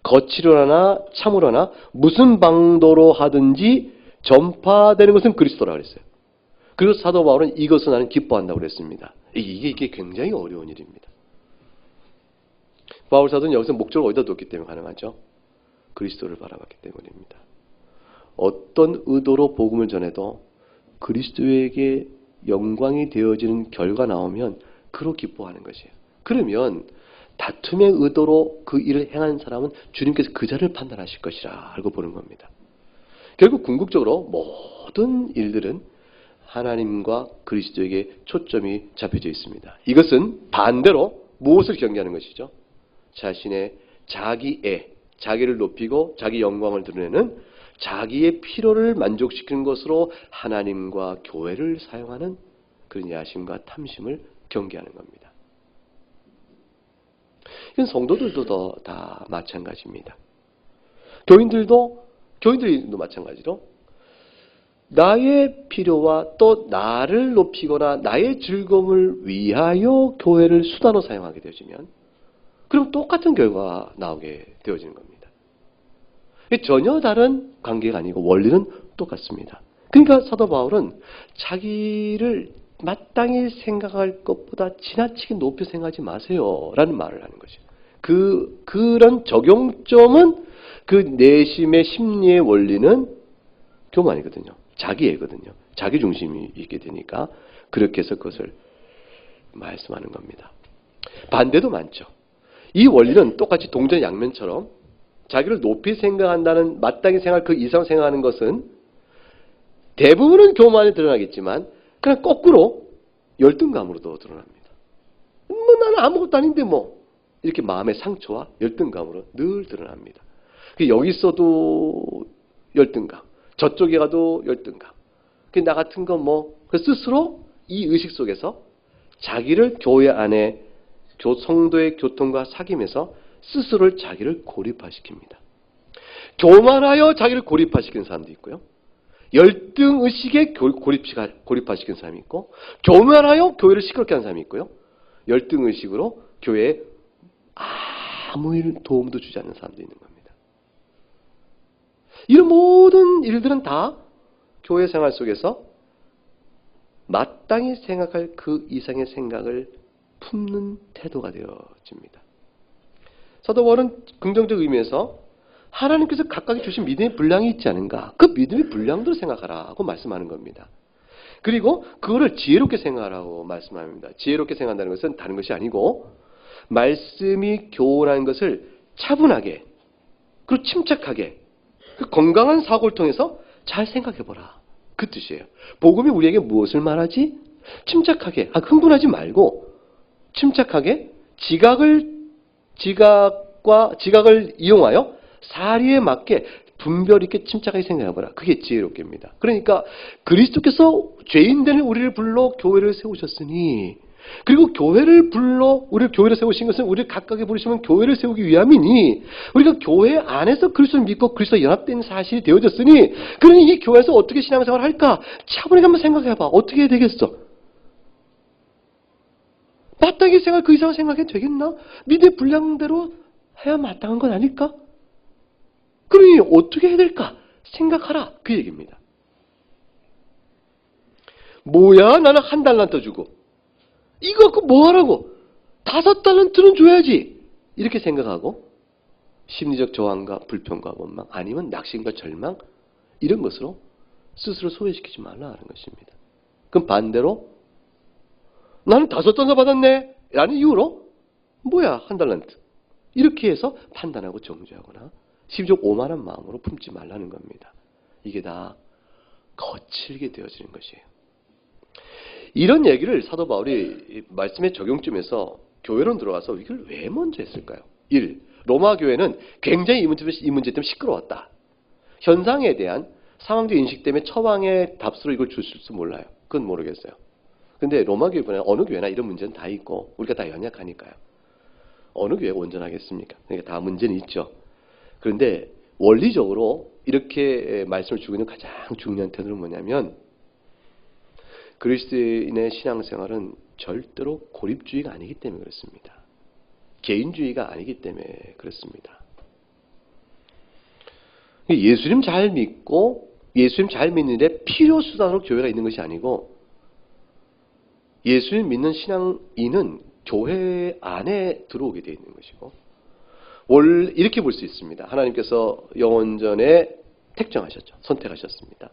거칠어나 참으로나 무슨 방도로 하든지 전파되는 것은 그리스도라고 그랬어요. 그리고 사도 바울은 이것을 나는 기뻐한다고 그랬습니다. 이게 굉장히 어려운 일입니다. 바울 사도는 여기서 목적을 어디다 뒀기 때문에 가능하죠? 그리스도를 바라봤기 때문입니다. 어떤 의도로 복음을 전해도 그리스도에게 영광이 되어지는 결과 나오면 그로 기뻐하는 것이에요. 그러면 다툼의 의도로 그 일을 행한 사람은 주님께서 그 자를 판단하실 것이라 알고 보는 겁니다. 결국 궁극적으로 모든 일들은 하나님과 그리스도에게 초점이 잡혀져 있습니다. 이것은 반대로 무엇을 경계하는 것이죠? 자신의 자기애, 자기를 높이고 자기 영광을 드러내는 자기의 필요를 만족시키는 것으로 하나님과 교회를 사용하는 그런 야심과 탐심을 경계하는 겁니다. 이건 성도들도 다 마찬가지입니다. 교인들도 마찬가지로 나의 필요와 또 나를 높이거나 나의 즐거움을 위하여 교회를 수단으로 사용하게 되어지면 그럼 똑같은 결과가 나오게 되어지는 겁니다. 전혀 다른 관계가 아니고 원리는 똑같습니다. 그러니까 사도 바울은 자기를 마땅히 생각할 것보다 지나치게 높이 생각하지 마세요 라는 말을 하는 거죠. 그런 적용점은 그 내심의 심리의 원리는 교만이거든요. 자기애거든요. 자기 중심이 있게 되니까 그렇게 해서 그것을 말씀하는 겁니다. 반대도 많죠. 이 원리는 똑같이 동전 양면처럼 자기를 높이 생각한다는 마땅히 생각할 그 이상 생각하는 것은 대부분은 교만에 드러나겠지만 그냥 거꾸로 열등감으로도 드러납니다. 나는 아무것도 아닌데 이렇게 마음의 상처와 열등감으로 늘 드러납니다. 여기 있어도 열등감, 저쪽에 가도 열등감. 나 같은 건 스스로 이 의식 속에서 자기를 교회 안에 성도의 교통과 사귐에서 스스로를 자기를 고립화시킵니다. 교만하여 자기를 고립화시키는 사람도 있고요. 열등의식에 고립화시키는 사람이 있고, 교만하여 교회를 시끄럽게 하는 사람이 있고요. 열등의식으로 교회에 아무 도움도 주지 않는 사람도 있는 겁니다. 이런 모든 일들은 다 교회 생활 속에서 마땅히 생각할 그 이상의 생각을 품는 태도가 되어집니다. 사도 바울은 긍정적 의미에서 하나님께서 각각이 주신 믿음의 분량이 있지 않은가? 그 믿음의 분량대로 생각하라고 말씀하는 겁니다. 그리고 그거를 지혜롭게 생각하라고 말씀합니다. 지혜롭게 생각한다는 것은 다른 것이 아니고 말씀이 교훈하는 것을 차분하게 그리고 침착하게 그 건강한 사고를 통해서 잘 생각해보라. 그 뜻이에요. 복음이 우리에게 무엇을 말하지? 침착하게, 흥분하지 말고 침착하게 지각을 이용하여 사리에 맞게 분별 있게 침착하게 생각해보라. 그게 지혜롭게입니다. 그러니까 그리스도께서 죄인된 우리를 불러 교회를 세우셨으니, 그리고 우리를 교회를 세우신 것은 우리를 각각에 부르시면 교회를 세우기 위함이니, 우리가 교회 안에서 그리스도를 믿고 그리스도와 연합된 사실이 되어졌으니, 그러니 이 교회에서 어떻게 신앙생활을 할까? 차분하게 한번 생각해봐. 어떻게 해야 되겠어? 마땅히 그 이상 생각해도 되겠나? 믿음의 분량대로 해야 마땅한 건 아닐까? 그러니 어떻게 해야 될까? 생각하라. 그 얘기입니다. 뭐야? 나는 1달란트 주고 이거 갖고 뭐 하라고? 5달란트는 줘야지. 이렇게 생각하고 심리적 저항과 불평과 원망, 아니면 낙심과 절망, 이런 것으로 스스로 소외시키지 말라는 것입니다. 그럼 반대로 나는 5달러 받았네 라는 이유로 뭐야 1달란트 이렇게 해서 판단하고 정죄하거나 심지어 오만한 마음으로 품지 말라는 겁니다. 이게 다 거칠게 되어지는 것이에요. 이런 얘기를 사도 바울이 말씀의 적용점에서 교회로 들어가서 이걸 왜 먼저 했을까요? 1. 로마 교회는 굉장히 이 문제 때문에 시끄러웠다. 현상에 대한 상황적 인식 때문에 처방의 답수로 이걸 줬을지 몰라요. 그건 모르겠어요. 근데 로마 교회보다 어느 교회나 이런 문제는 다 있고 우리가 다 연약하니까요. 어느 교회가 온전하겠습니까? 그러니까 다 문제는 있죠. 그런데 원리적으로 이렇게 말씀을 주고 있는 가장 중요한 태도는 뭐냐면, 그리스도인의 신앙생활은 절대로 고립주의가 아니기 때문에 그렇습니다. 개인주의가 아니기 때문에 그렇습니다. 예수님 잘 믿고 예수님 잘 믿는데 필요수단으로 교회가 있는 것이 아니고, 예수님 믿는 신앙인은 교회 안에 들어오게 되어 있는 것이고, 이렇게 볼 수 있습니다. 하나님께서 영원전에 택정하셨죠. 선택하셨습니다.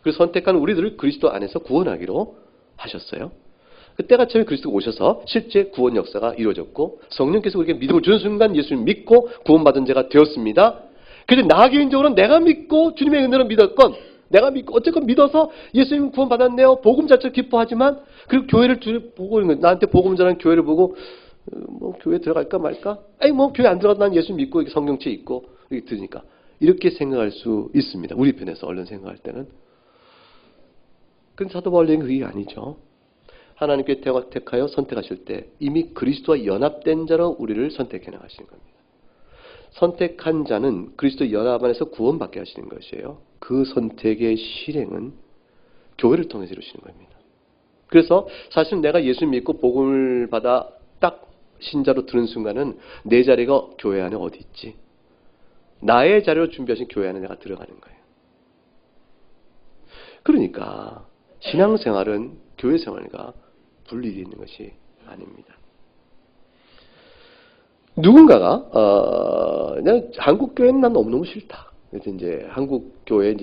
그래서 선택한 우리들을 그리스도 안에서 구원하기로 하셨어요. 그때가 처음에 그리스도가 오셔서 실제 구원 역사가 이루어졌고, 성령께서 우리에게 믿음을 주는 순간 예수님 믿고 구원받은 자가 되었습니다. 그런데 나 개인적으로는 내가 믿고 주님의 은혜로 믿었건, 내가 믿고 어쨌건 믿어서 예수님 구원받았네요. 복음 자체를 기뻐하지만, 그리고 교회를 보고 있는 거예요. 나한테 복음 전하는 교회를 보고 교회 들어갈까 말까? 교회 안 들어가도 난 예수 믿고 성경책 있고 이렇게 들으니까 이렇게 생각할 수 있습니다. 우리 편에서 얼른 생각할 때는. 근데 사도 바울은 그게 아니죠. 하나님께 택하여 선택하실 때 이미 그리스도와 연합된 자로 우리를 선택해 나가시는 겁니다. 선택한 자는 그리스도 연합 안에서 구원받게 하시는 것이에요. 그 선택의 실행은 교회를 통해서 이루시는 겁니다. 그래서 사실 내가 예수 믿고 복음을 받아 딱 신자로 들은 순간은 내 자리가 교회 안에 어디 있지? 나의 자리로 준비하신 교회 안에 내가 들어가는 거예요. 그러니까 신앙생활은 교회 생활과 분리되어 있는 것이 아닙니다. 누군가가 한국 교회는 난 너무너무 싫다. 그래서 이제 한국 교회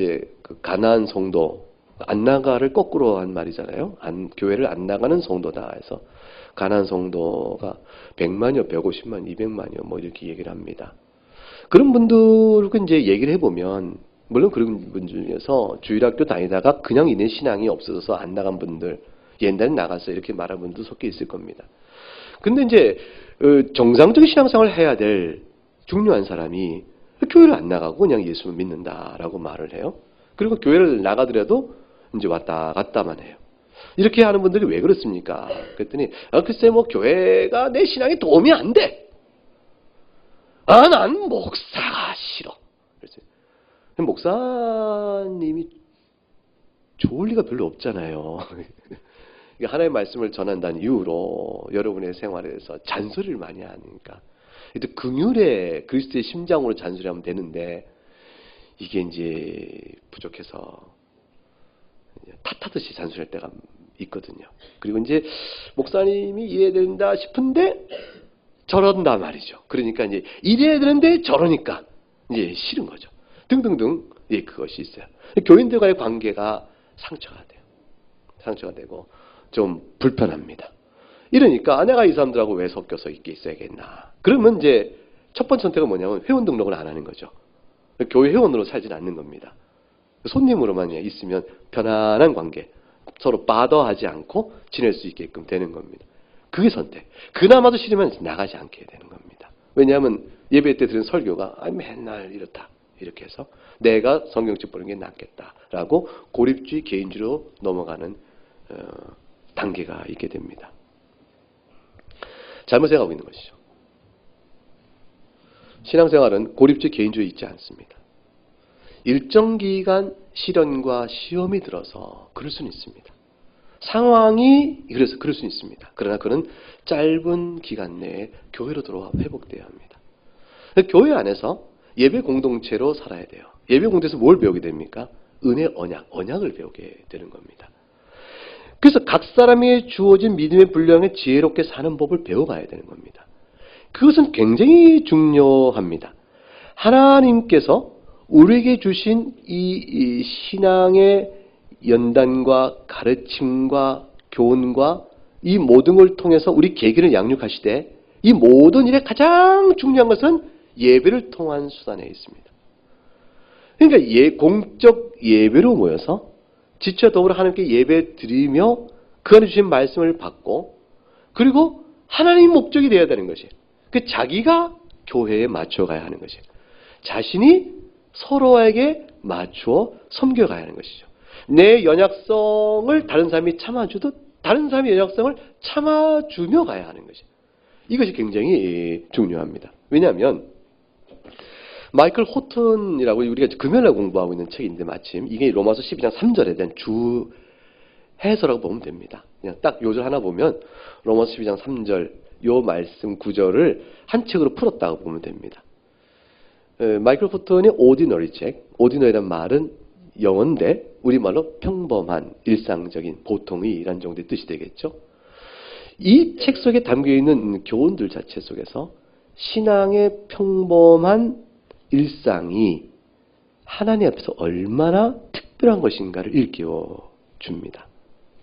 그 가난한 성도 안 나가를 거꾸로 한 말이잖아요. 교회를 안 나가는 성도다 해서 가난한 성도가 100만이요, 150만, 200만이요, 이렇게 얘기를 합니다. 그런 분들과 이제 얘기를 해보면, 물론 그런 분들 중에서 주일학교 다니다가 그냥 이내 신앙이 없어져서 안 나간 분들, 옛날에 나가서 이렇게 말하는 분도 섞여 있을 겁니다. 근데 이제 정상적인 신앙생활을 해야 될 중요한 사람이 교회를 안 나가고 그냥 예수를 믿는다라고 말을 해요. 그리고 교회를 나가더라도 이제 왔다 갔다만 해요. 이렇게 하는 분들이 왜 그렇습니까? 그랬더니 글쎄 뭐 교회가 내 신앙에 도움이 안 돼. 난 목사가 싫어. 그랬어요. 목사님이 좋을 리가 별로 없잖아요. 하나님의 말씀을 전한다는 이유로 여러분의 생활에서 잔소리를 많이 하니까. 긍휼의 그리스도의 심장으로 잔소리하면 되는데 이게 이제 부족해서 탓하듯이 잔소리할 때가 있거든요. 그리고 이제 목사님이 이해된다 싶은데 저런다 말이죠. 그러니까 이제 이래야 되는데 저러니까 이제 싫은 거죠. 등등등. 예, 그것이 있어요. 교인들과의 관계가 상처가 돼요. 상처가 되고 좀 불편합니다. 이러니까 내가 이 사람들하고 왜 섞여서 있어야겠나. 그러면 이제 첫 번째 선택은 뭐냐면 회원 등록을 안 하는 거죠. 교회 회원으로 살진 않는 겁니다. 손님으로만 있으면 편안한 관계, 서로 바더하지 않고 지낼 수 있게끔 되는 겁니다. 그게 선택. 그나마도 싫으면 나가지 않게 되는 겁니다. 왜냐하면 예배 때 들은 설교가 맨날 이렇다. 이렇게 해서 내가 성경책 보는 게 낫겠다라고 고립주의 개인주의로 넘어가는 단계가 있게 됩니다. 잘못 생각하고 있는 것이죠. 신앙생활은 고립주의 개인주의 있지 않습니다. 일정 기간 시련과 시험이 들어서 그럴 수는 있습니다. 상황이 그래서 그럴 수는 있습니다. 그러나 그는 짧은 기간 내에 교회로 들어와 회복되어야 합니다. 교회 안에서 예배 공동체로 살아야 돼요. 예배 공동체에서 뭘 배우게 됩니까? 은혜 언약을 배우게 되는 겁니다. 그래서 각 사람이 주어진 믿음의 분량에 지혜롭게 사는 법을 배워가야 되는 겁니다. 그것은 굉장히 중요합니다. 하나님께서 우리에게 주신 이 신앙의 연단과 가르침과 교훈과 이 모든 걸 통해서 우리 계기를 양육하시되 이 모든 일에 가장 중요한 것은 예배를 통한 수단에 있습니다. 그러니까 공적 예배로 모여서 지쳐 더불어 하나님께 예배 드리며 그 안에 주신 말씀을 받고 그리고 하나님 목적이 되어야 되는 것이에요. 그 자기가 교회에 맞춰가야 하는 것이에요. 자신이 서로에게 맞추어 섬겨가야 하는 것이죠. 내 연약성을 다른 사람이 참아주듯 다른 사람의 연약성을 참아주며 가야 하는 것이에요. 이것이 굉장히 중요합니다. 왜냐하면 마이클 호튼이라고 우리가 금요일날 공부하고 있는 책인데 마침 이게 로마서 12장 3절에 대한 주 해설이라고 보면 됩니다. 그냥 딱 요절 하나 보면 로마서 12장 3절 요 말씀 구절을 한 책으로 풀었다고 보면 됩니다. 마이클 호튼의 오디너리 책, 오디너리란 말은 영어인데 우리말로 평범한, 일상적인, 보통이란 정도의 뜻이 되겠죠. 이 책 속에 담겨있는 교훈들 자체 속에서 신앙의 평범한 일상이 하나님 앞에서 얼마나 특별한 것인가를 일깨워 줍니다.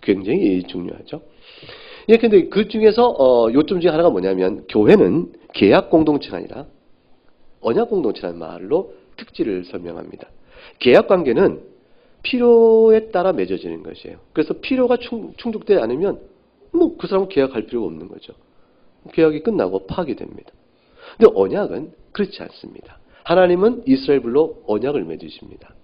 굉장히 중요하죠. 예, 근데 그 중에서 요점 중에 하나가 뭐냐면 교회는 계약 공동체가 아니라 언약 공동체라는 말로 특질을 설명합니다. 계약 관계는 필요에 따라 맺어지는 것이에요. 그래서 필요가 충족되지 않으면 뭐 그 사람은 계약할 필요가 없는 거죠. 계약이 끝나고 파기됩니다. 근데 언약은 그렇지 않습니다. 하나님은 이스라엘불로 언약을 맺으십니다.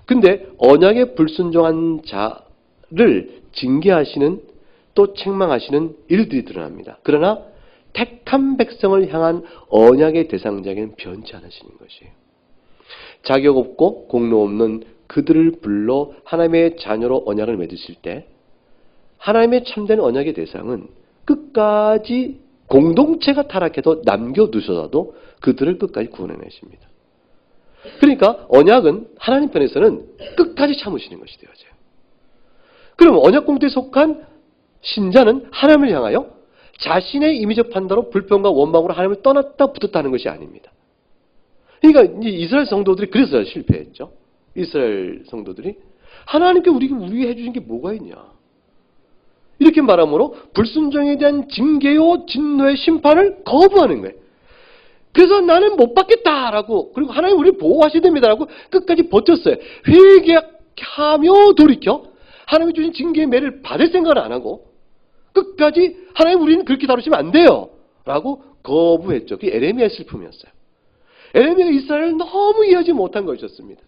근데 언약에 불순종한 자를 징계하시는 또 책망하시는 일들이 드러납니다. 그러나 택한 백성을 향한 언약의 대상자에게는 변치 않으시는 것이에요. 자격 없고 공로 없는 그들을 불러 하나님의 자녀로 언약을 맺으실 때 하나님의 참된 언약의 대상은 끝까지 공동체가 타락해도 남겨두셔도 그들을 끝까지 구원해내십니다. 그러니까 언약은 하나님 편에서는 끝까지 참으시는 것이 되어져요. 그럼 언약 공동체에 속한 신자는 하나님을 향하여 자신의 임의적 판단으로 불평과 원망으로 하나님을 떠났다 붙었다 하는 것이 아닙니다. 그러니까 이스라엘 성도들이 그래서 실패했죠. 이스라엘 성도들이 하나님께 우리에게 해주신 게 뭐가 있냐. 이렇게 말함으로 불순종에 대한 징계요 진노의 심판을 거부하는 거예요. 그래서 나는 못 받겠다라고 그리고 하나님 우리를 보호하셔야 됩니다라고 끝까지 버텼어요. 회개하며 돌이켜 하나님이 주신 징계의 매를 받을 생각을 안 하고 끝까지 하나님 우리는 그렇게 다루시면 안 돼요 라고 거부했죠. 그게 에레미야의 슬픔이었어요. 에레미야가 이스라엘을 너무 이해하지 못한 것이었습니다.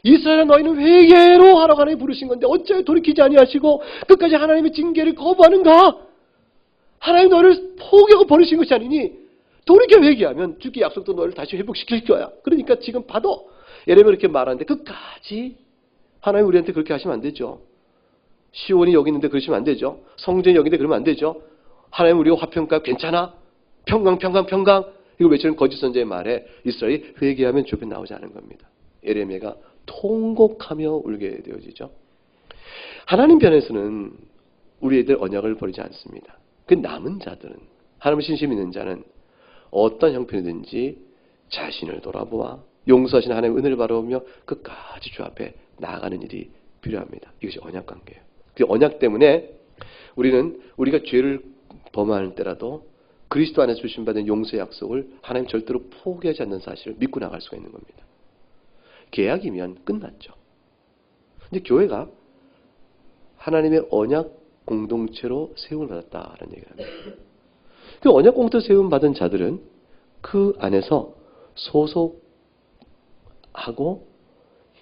이스라엘아 너희는 회개로 하라고 하나님이 부르신 건데 어찌 돌이키지 아니하시고 끝까지 하나님의 징계를 거부하는가? 하나님 너희를 포기하고 버리신 것이 아니니 돌이켜 회개하면 주께 약속도 너희를 다시 회복시킬 거야. 그러니까 지금 봐도 예레미야 이렇게 말하는데 끝까지 하나님 우리한테 그렇게 하시면 안 되죠. 시온이 여기 있는데 그러시면 안 되죠. 성전이 여기 있는데 그러면 안 되죠. 하나님 우리가 화평가 괜찮아? 평강 이걸 외치는 거짓 선지자의 말에 이스라엘이 회개하면 주 앞에 나오지 않은 겁니다. 예레미야가 통곡하며 울게 되어지죠. 하나님 편에서는 우리 애들 언약을 버리지 않습니다. 그 남은 자들은 하나님 신심 있는 자는 어떤 형편이든지 자신을 돌아보아 용서하신 하나님의 은혜를 바라보며 끝까지 주 앞에 나아가는 일이 필요합니다. 이것이 언약 관계예요. 그 언약 때문에 우리가 죄를 범할 때라도 그리스도 안에서 주신 받은 용서의 약속을 하나님 절대로 포기하지 않는 사실을 믿고 나갈 수가 있는 겁니다. 계약이면 끝났죠. 근데 교회가 하나님의 언약 공동체로 세움을 받았다라는 얘기를 합니다. 그 언약 공동체로 세움 받은 자들은 그 안에서 소속하고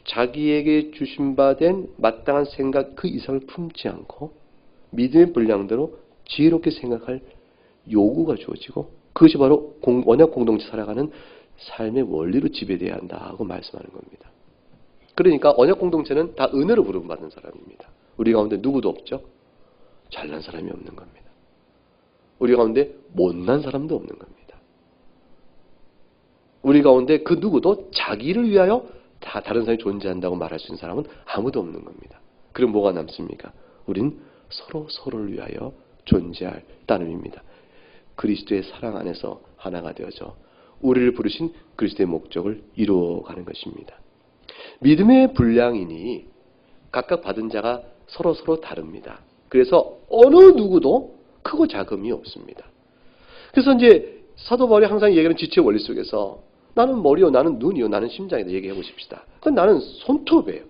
자기에게 주신바된 마땅한 생각 그 이상을 품지 않고 믿음의 분량대로 지혜롭게 생각할 요구가 주어지고 그것이 바로 언약 공동체 살아가는 삶의 원리로 지배되어야 한다고 말씀하는 겁니다. 그러니까 언약 공동체는 다 은혜로 부름받은 사람입니다. 우리 가운데 누구도 없죠. 잘난 사람이 없는 겁니다. 우리 가운데 못난 사람도 없는 겁니다. 우리 가운데 그 누구도 자기를 위하여 다 다른 사람이 존재한다고 말할 수 있는 사람은 아무도 없는 겁니다. 그럼 뭐가 남습니까? 우린 서로를 위하여 존재할 따름입니다. 그리스도의 사랑 안에서 하나가 되어져 우리를 부르신 그리스도의 목적을 이루어가는 것입니다. 믿음의 분량이니 각각 받은 자가 서로 다릅니다. 그래서 어느 누구도 크고 작음이 없습니다. 그래서 이제 사도 바울이 항상 얘기하는 지체 원리 속에서 나는 머리요, 나는 눈이요, 나는 심장이다 얘기해 보십시다. 그건 나는 손톱이에요.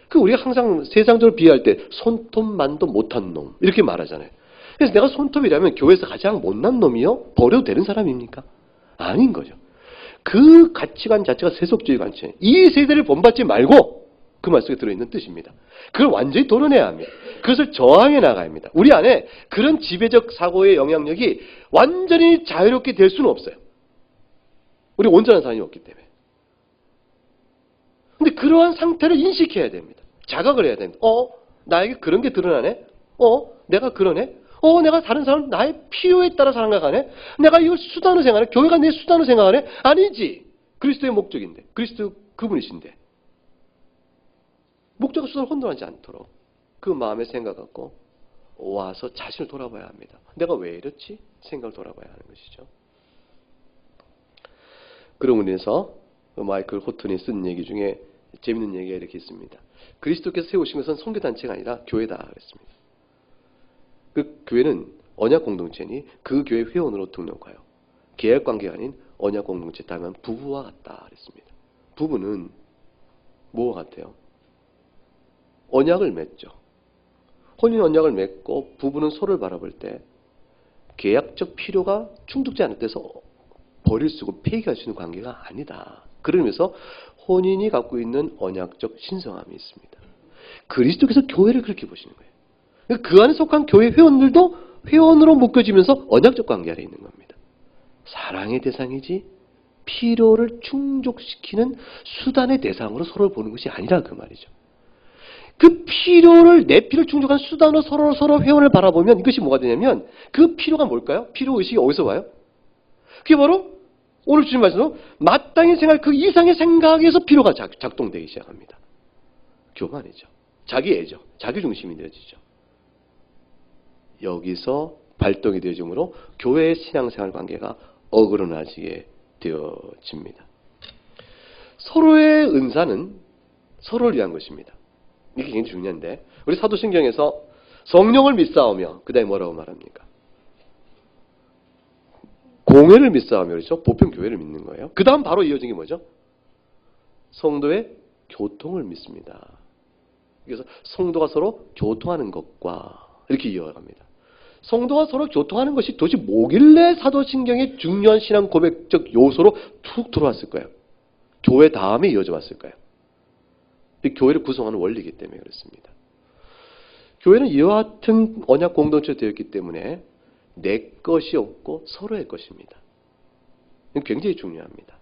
그 우리가 항상 세상적으로 비유할 때 손톱만도 못한 놈 이렇게 말하잖아요. 그래서 내가 손톱이라면 교회에서 가장 못난 놈이요? 버려도 되는 사람입니까? 아닌 거죠. 그 가치관 자체가 세속주의 가치예요. 이 세대를 본받지 말고 그 말 속에 들어있는 뜻입니다. 그걸 완전히 도려내야 합니다. 그것을 저항해 나가야 합니다. 우리 안에 그런 지배적 사고의 영향력이 완전히 자유롭게 될 수는 없어요. 우리 온전한 사람이 없기 때문에. 근데 그러한 상태를 인식해야 됩니다. 자각을 해야 됩니다. 나에게 그런 게 드러나네? 내가 그러네? 내가 다른 사람 나의 필요에 따라 생각하네? 내가 이걸 수단으로 생각하네? 교회가 내 수단으로 생각하네? 아니지. 그리스도의 목적인데. 그리스도 그분이신데. 목적과 수단을 혼돈하지 않도록 그 마음의 생각 갖고 와서 자신을 돌아봐야 합니다. 내가 왜 이렇지? 생각을 돌아봐야 하는 것이죠. 그런 의미에서 마이클 호튼이 쓴 얘기 중에 재밌는 얘기가 이렇게 있습니다. 그리스도께서 세우신 것은 선교단체가 아니라 교회다 그랬습니다. 그 교회는 언약 공동체니 그 교회 회원으로 등록하여 계약관계가 아닌 언약 공동체 따면 부부와 같다 그랬습니다. 부부는 뭐와 같아요? 언약을 맺죠. 혼인 언약을 맺고 부부는 서로를 바라볼 때 계약적 필요가 충족되지 않을 때서 버릴 수 있고 폐기할 수 있는 관계가 아니다. 그러면서 혼인이 갖고 있는 언약적 신성함이 있습니다. 그리스도께서 교회를 그렇게 보시는 거예요. 그 안에 속한 교회 회원들도 회원으로 묶여지면서 언약적 관계 아래 있는 겁니다. 사랑의 대상이지 필요를 충족시키는 수단의 대상으로 서로를 보는 것이 아니라 그 말이죠. 그 필요를 내 필요를 충족한 수단으로 서로 회원을 바라보면 이것이 뭐가 되냐면 그 필요가 뭘까요? 필요의식이 어디서 와요? 그게 바로 오늘 주신 말씀으로 마땅히 생각할 그 이상의 생각에서 필요가 작동되기 시작합니다. 교만이죠. 자기애죠. 자기중심이 되어지죠. 여기서 발동이 되어지므로 교회의 신앙생활 관계가 어그러나지게 되어집니다. 서로의 은사는 서로를 위한 것입니다. 이게 굉장히 중요한데 우리 사도신경에서 성령을 믿사오며 그 다음에 뭐라고 말합니까? 공회를 믿사오며 그렇죠? 보편교회를 믿는 거예요. 그 다음 바로 이어진 게 뭐죠? 성도의 교통을 믿습니다. 그래서 성도가 서로 교통하는 것과 이렇게 이어갑니다. 성도가 서로 교통하는 것이 도대체 뭐길래 사도신경의 중요한 신앙 고백적 요소로 툭 들어왔을까요? 교회 다음에 이어져 왔을까요? 이 교회를 구성하는 원리이기 때문에 그렇습니다. 교회는 이와 같은 언약 공동체가 되었기 때문에 내 것이 없고 서로의 것입니다. 이건 굉장히 중요합니다.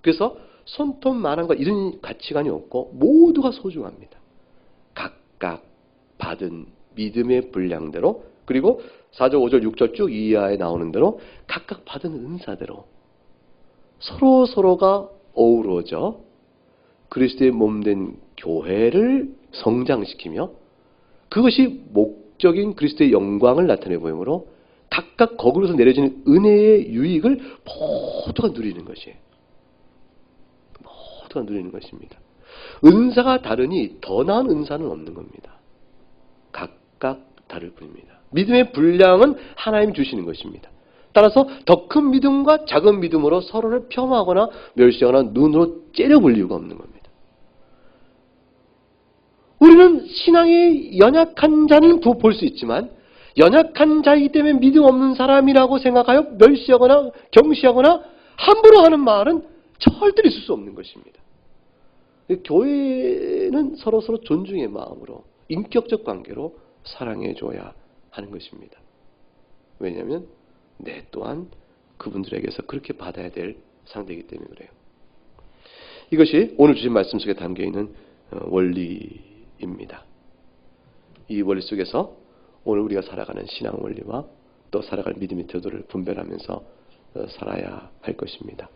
그래서 손톱만한 것 이런 가치관이 없고 모두가 소중합니다. 각각 받은 믿음의 분량대로, 그리고 4절, 5절, 6절 쭉 이하에 나오는 대로 각각 받은 은사대로 서로가 어우러져 그리스도의 몸된 교회를 성장시키며 그것이 목적인 그리스도의 영광을 나타내 보이므로 각각 거기로서 내려지는 은혜의 유익을 모두가 누리는 것이에요. 모두가 누리는 것입니다. 은사가 다르니 더 나은 은사는 없는 겁니다. 각각 다를 뿐입니다. 믿음의 분량은 하나님이 주시는 것입니다. 따라서 더 큰 믿음과 작은 믿음으로 서로를 폄하하거나 멸시하거나 눈으로 째려볼 이유가 없는 겁니다. 우리는 신앙이 연약한 자는 볼 수 있지만 연약한 자이기 때문에 믿음 없는 사람이라고 생각하여 멸시하거나 경시하거나 함부로 하는 말은 절대로 있을 수 없는 것입니다. 교회는 서로 존중의 마음으로 인격적 관계로 사랑해줘야 하는 것입니다. 왜냐하면 내 또한 그분들에게서 그렇게 받아야 될 상대이기 때문에 그래요. 이것이 오늘 주신 말씀 속에 담겨있는 원리입니다. 이 원리 속에서 오늘 우리가 살아가는 신앙 원리와 또 살아갈 믿음의 태도를 분별하면서 살아야 할 것입니다.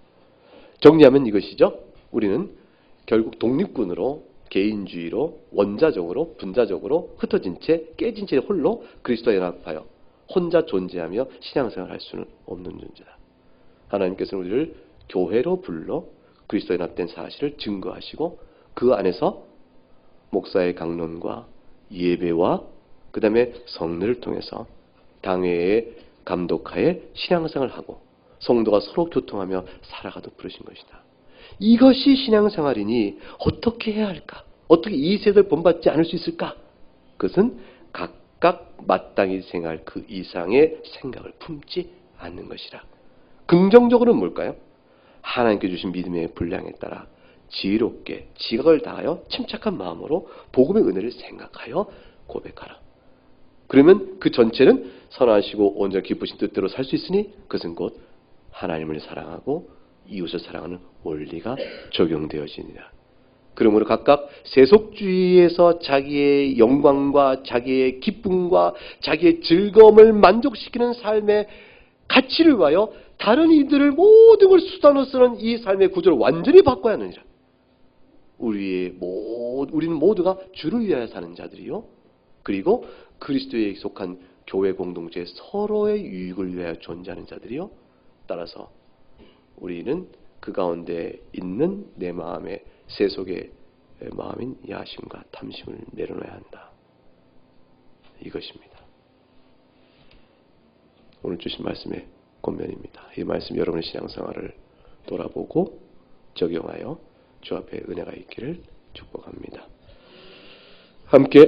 정리하면 이것이죠. 우리는 결국 독립군으로 개인주의로 원자적으로 분자적으로 흩어진 채 깨진 채 홀로 그리스도와 연합하여 혼자 존재하며 신앙생활을 할 수는 없는 존재다. 하나님께서는 우리를 교회로 불러 그리스도와 연합된 사실을 증거하시고 그 안에서 목사의 강론과 예배와 그 다음에 성례를 통해서 당회의 감독하에 신앙생활을 하고 성도가 서로 교통하며 살아가도록 부르신 것이다. 이것이 신앙생활이니 어떻게 해야 할까? 어떻게 이 세대를 본받지 않을 수 있을까? 그것은 각각 마땅히 생각할 그 이상의 생각을 품지 않는 것이라. 긍정적으로는 뭘까요? 하나님께 주신 믿음의 분량에 따라 지혜롭게 지각을 다하여 침착한 마음으로 복음의 은혜를 생각하여 고백하라. 그러면 그 전체는 선하시고 온전히 기쁘신 뜻대로 살 수 있으니 그것은 곧 하나님을 사랑하고 이웃을 사랑하는 원리가 적용되어지니라. 그러므로 각각 세속주의에서 자기의 영광과 자기의 기쁨과 자기의 즐거움을 만족시키는 삶의 가치를 위하여 다른 이들을 모든 걸 수단으로 쓰는 이 삶의 구조를 완전히 바꿔야 하느니라. 우리는 모두가 주를 위하여 사는 자들이요. 그리고 그리스도에 속한 교회 공동체의 서로의 유익을 위하여 존재하는 자들이요. 따라서 우리는 그 가운데 있는 내 마음의 세속의 마음인 야심과 탐심을 내려놔야 한다. 이것입니다. 오늘 주신 말씀의 권면입니다. 이 말씀 여러분의 신앙생활을 돌아보고 적용하여 주 앞에 은혜가 있기를 축복합니다. 함께